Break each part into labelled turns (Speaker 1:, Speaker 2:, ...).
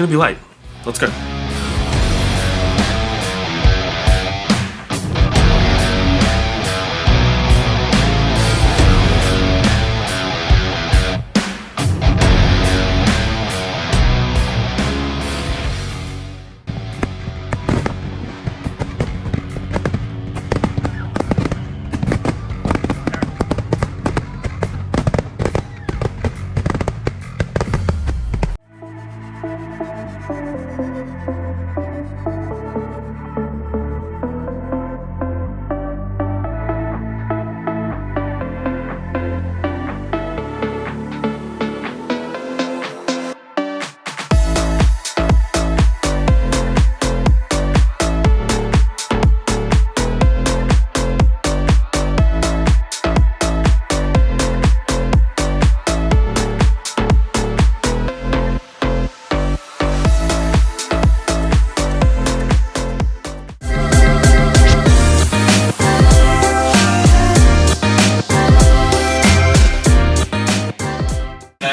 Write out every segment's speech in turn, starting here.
Speaker 1: gonna be late. Let's go.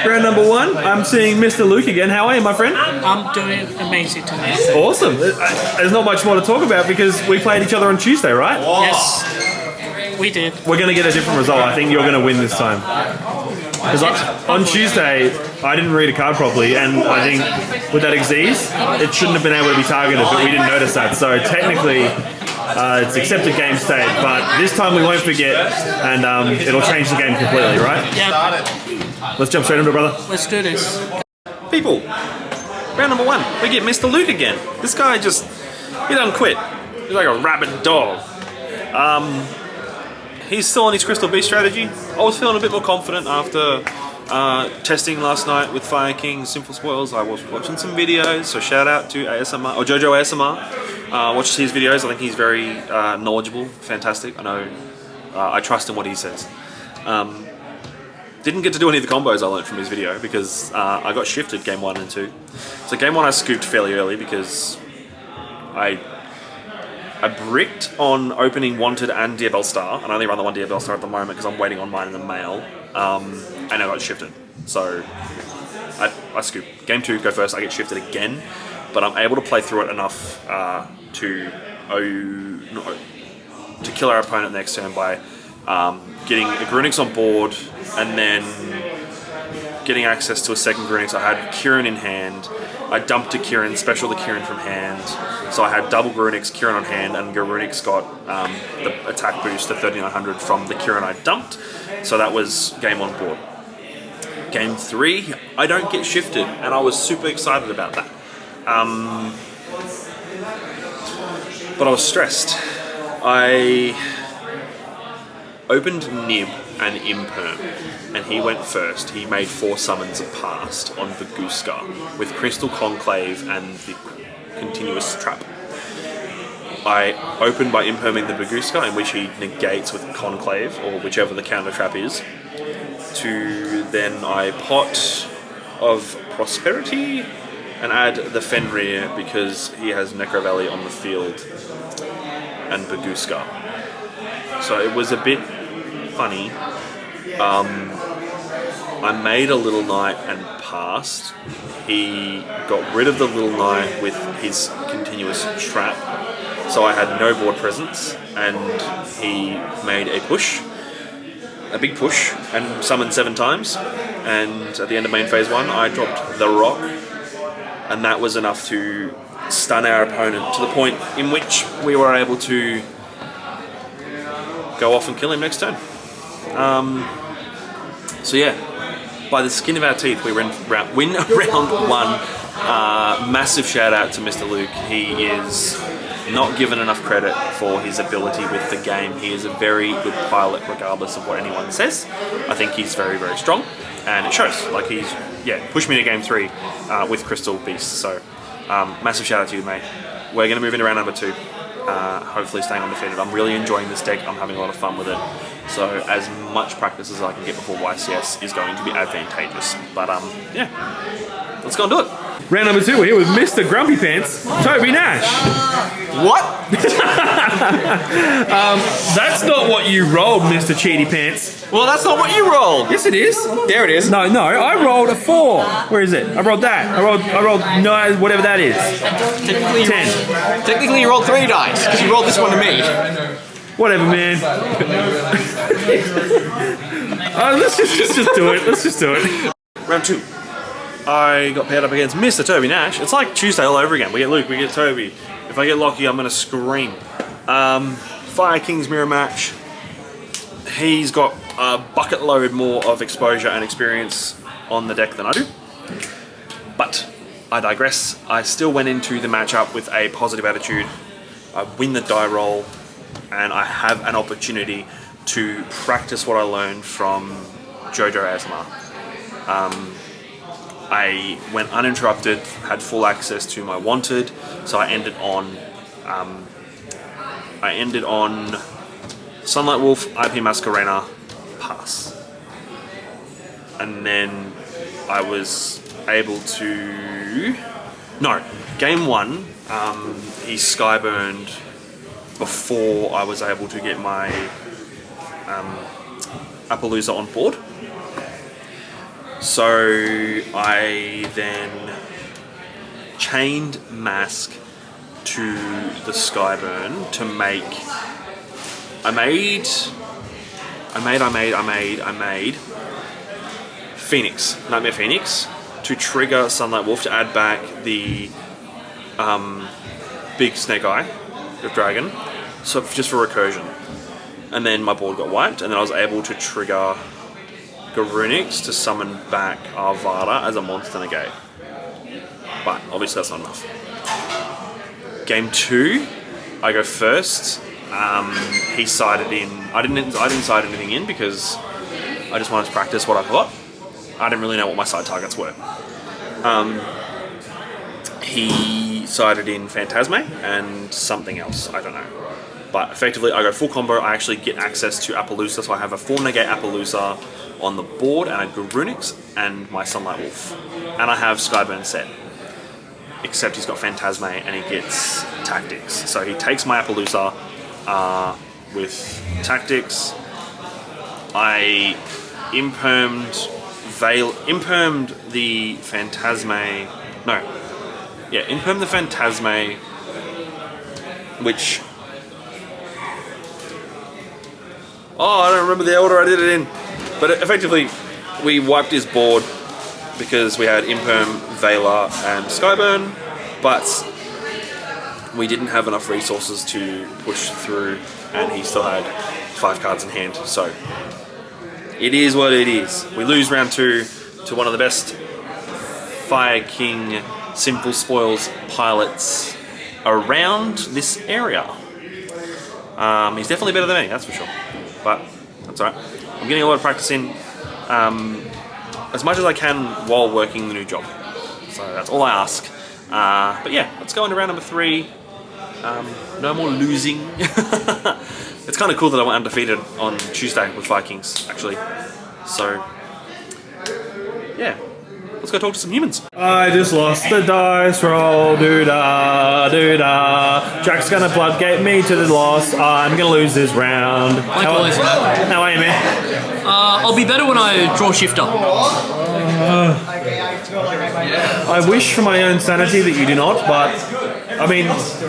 Speaker 1: Round number one, I'm seeing Mr. Luke again. How are you, my friend?
Speaker 2: I'm doing amazing tonight.
Speaker 1: Awesome. There's not much more to talk about because we played each other on Tuesday, right?
Speaker 2: Yes, we did.
Speaker 1: We're going to get a different result. I think you're going to win this time. Because on Tuesday, I didn't read a card properly, and I think with that Xyz, it shouldn't have been able to be targeted, but we didn't notice that. So technically, it's accepted game state, but this time we won't forget, and it'll change the game completely, right?
Speaker 2: Yeah,
Speaker 1: Let's jump straight into it, brother.
Speaker 2: let's do this.
Speaker 1: People, round number one, we get Mr. Luke again. This guy he doesn't quit. He's like a rabid dog. He's still on his Crystal Beast strategy. I was feeling a bit more confident after testing last night with Fire King Simple Spoils. I was watching some videos, so shout out to ASMR, or Jojo ASMR. Watch his videos. I think he's very knowledgeable, fantastic. I know, I trust in what he says. Didn't get to do any of the combos I learned from his video because I got shifted game 1 and 2. So game 1 I scooped fairly early because I bricked on opening Wanted and Diabell Star, and I only run the one Diabell Star at the moment because I'm waiting on mine in the mail, and I got shifted. So I scoop. Game 2, go first, I get shifted again, but I'm able to play through it enough to kill our opponent next turn by getting a Grunix on board, and then getting access to a second Grunix. I had Kieran in hand. I dumped a Kieran, special the Kieran from hand. So I had double Grunix, Kieran on hand, and Grunix got the attack boost to 3900 from the Kieran I dumped. So that was game on board. Game 3, I don't get shifted, and I was super excited about that. But I was stressed. I opened Nib and Imperm, and he went first. He made 4 summons past on Baguska with Crystal Conclave and the Continuous Trap. I opened by Imperming the Baguska, in which he negates with Conclave, or whichever the counter trap is, to then I pot of Prosperity and add the Fenrir because he has Necro Valley on the field and Baguska. So it was a bit funny. I made a Little Knight and passed. He got rid of the Little Knight with his Continuous Trap, so I had no board presence, and he made a push, a big push, and summoned 7 times, and at the end of main phase 1 I dropped the Rock, and that was enough to stun our opponent to the point in which we were able to go off and kill him next turn. So yeah, by the skin of our teeth, we win round 1. Massive shout out to Mr. Luke. He is not given enough credit for his ability with the game. He is a very good pilot regardless of what anyone says. I think he's very, very strong, and it shows. Like, he's, pushed me to game 3 with Crystal Beast. So massive shout out to you, mate. We're going to move into round number 2. Hopefully staying undefeated. I'm really enjoying this deck. I'm having a lot of fun with it. So as much practice as I can get before YCS is going to be advantageous. But yeah, let's go and do it.
Speaker 3: Round number 2, we're here with Mr. Grumpy Pants, Toby Nash.
Speaker 4: What?
Speaker 3: That's not what you rolled, Mr. Cheaty Pants.
Speaker 4: Well, that's not what you rolled.
Speaker 3: Yes, it is.
Speaker 4: There it is.
Speaker 3: No, I rolled a 4. Where is it? I rolled that. I rolled 9, whatever that is.
Speaker 4: Technically,
Speaker 3: 10.
Speaker 4: Technically, you rolled 3 dice because you rolled this one to me.
Speaker 3: Whatever, man. Let's just do it. Let's just do it.
Speaker 1: Round 2. I got paired up against Mr. Toby Nash. It's like Tuesday all over again. We get Luke, we get Toby. If I get Lockie, I'm going to scream. Fire King's mirror match. He's got a bucket load more of exposure and experience on the deck than I do. But I digress. I still went into the matchup with a positive attitude. I win the die roll, and I have an opportunity to practice what I learned from JoJo ASMR. I went uninterrupted, had full access to my wanted, so I ended on Sunlight Wolf, IP Masquerena, pass. And then I was able to... No, game 1, he skyburned before I was able to get my Appaloosa on board. So I then chained Mask to the Skyburn to make... I made Phoenix, Nightmare Phoenix, to trigger Sunlight Wolf to add back the big Snake Eye, the dragon, so just for recursion. And then my board got wiped, and then I was able to trigger Garunix to summon back Arvada as a monster negate. But obviously that's not enough. Game 2, I go first. He sided in. I didn't side anything in because I just wanted to practice what I thought. I didn't really know what my side targets were. He sided in Phantasme and something else, I don't know. But effectively, I go full combo. I actually get access to Appaloosa, so I have a 4-negate Appaloosa on the board and a Garunix and my Sunlight Wolf. And I have Skyburn set. Except he's got Phantasme and he gets Tactics. So he takes my Appaloosa with Tactics. I impermed the Phantasme. No. Yeah, impermed the Phantasme, which... Oh, I don't remember the order I did it in. But effectively, we wiped his board because we had Imperm, Vela, and Skyburn, but we didn't have enough resources to push through, and he still had 5 cards in hand, so it is what it is. We lose round 2 to one of the best Fire King Simple Spoils pilots around this area. He's definitely better than me, that's for sure. But that's alright. I'm getting a lot of practice in as much as I can while working the new job. So that's all I ask. But yeah, let's go into round number 3. No more losing. It's kind of cool that I went undefeated on Tuesday with Vikings, actually. So yeah, let's go talk to some humans.
Speaker 3: I just lost the dice roll, doo-da, doo-da. Jack's gonna floodgate me to the loss. I'm gonna lose this round. How are you, man?
Speaker 5: I'll be better when I draw shifter.
Speaker 3: I wish for my own sanity that you do not, but I mean,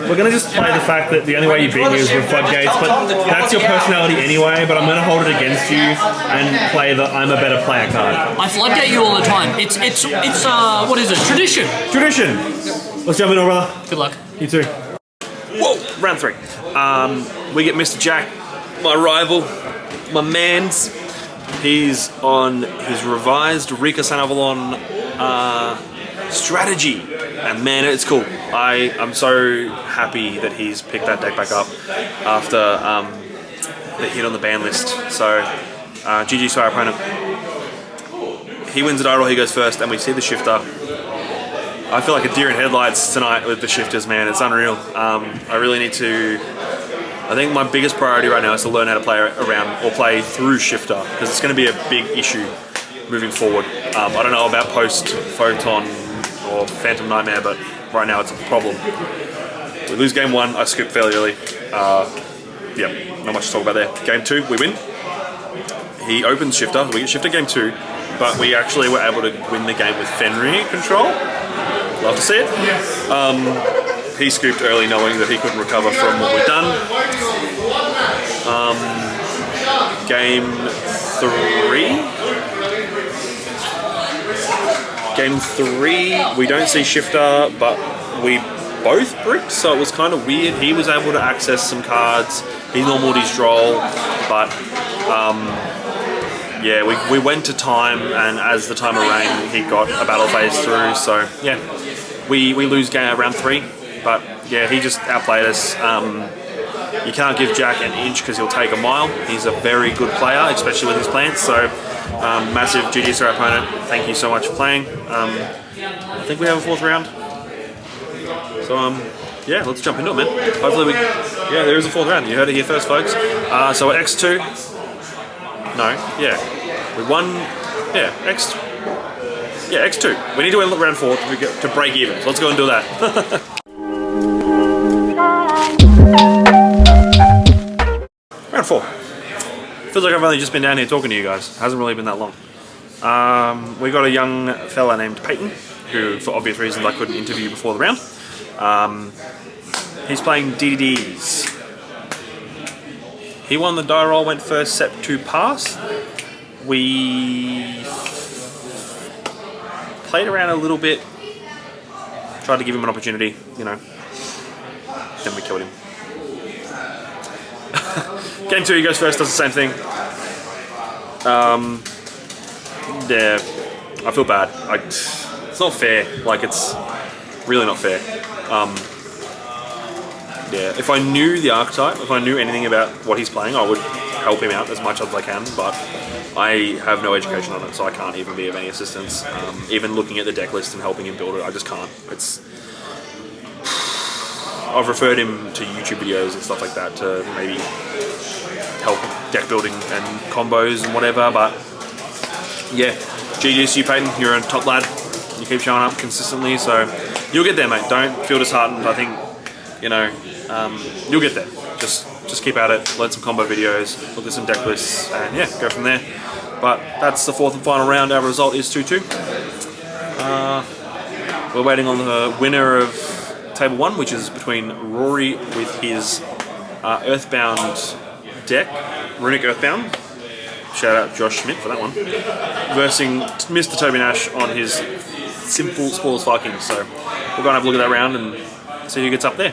Speaker 3: we're going to just play the fact that the only way you beat me is with floodgates, but that's your personality anyway, but I'm going to hold it against you and play the I'm a better player card.
Speaker 5: I floodgate you all the time. It's what is it? Tradition.
Speaker 3: Tradition. Let's jump in, all brother.
Speaker 5: Good luck.
Speaker 3: You too.
Speaker 1: Whoa, round 3. We get Mr. Jack, my rival, my mans. He's on his revised Rika San Avalon strategy, and man, it's cool. I'm so happy that he's picked that deck back up after the hit on the ban list. So GG's to our opponent. He wins the die roll, he goes first, and we see the shifter. I feel like a deer in headlights tonight with the shifters, man. It's unreal. I really need to... I think my biggest priority right now is to learn how to play around or play through shifter, because it's going to be a big issue moving forward. I don't know about post Photon or Phantom Nightmare, but right now it's a problem. We lose game 1, I scoop fairly early. Yeah, not much to talk about there. Game 2, we win. He opens Shifter, we get Shifter game 2, but we actually were able to win the game with Fenrir control. Love to see it. He scooped early knowing that he couldn't recover from what we'd done. Game 3, we don't see Shifter, but we both bricked, so it was kind of weird. He was able to access some cards. He normaled his droll, but yeah, we went to time, and as the timer ran, he got a battle phase through. So yeah, we lose round 3, but yeah, he just outplayed us. You can't give Jack an inch because he'll take a mile. He's a very good player, especially with his plants. So massive GG's to our opponent. Thank you so much for playing. I think we have a 4th round. So yeah, let's jump into it, man. Hopefully yeah, there is a 4th round. You heard it here first, folks. So we're X2. No, yeah. We won, yeah, X2. We need to win round 4 to break even. So let's go and do that. Round 4. Feels like I've only just been down here talking to you guys. Hasn't really been that long. We got a young fella named Peyton, who, for obvious reasons, I couldn't interview before the round. He's playing DDDs. He won the die roll, went first, set 2 pass. We played around a little bit, tried to give him an opportunity, you know. Then we killed him. Game 2, he goes first, does the same thing. Yeah, I feel bad. It's not fair. Like, it's really not fair. Yeah, if I knew the archetype, if I knew anything about what he's playing, I would help him out as much as I can, but I have no education on it, so I can't even be of any assistance. Even looking at the deck list and helping him build it, I just can't. I've referred him to YouTube videos and stuff like that to maybe help deck building and combos and whatever, but yeah, GG's to you, Peyton. You're a top lad. You keep showing up consistently, so you'll get there, mate. Don't feel disheartened. I think, you know, you'll get there. Just keep at it, learn some combo videos, look at some deck lists, and yeah, go from there. But that's the 4th and final round. Our result is 2-2. We're waiting on the winner of Table 1, which is between Rory with his Earthbound deck, Runic Earthbound. Shout out Josh Schmidt for that one. Versus Mr. Toby Nash on his Simple Spoils Vikings. So we're going to have a look at that round and see who gets up there.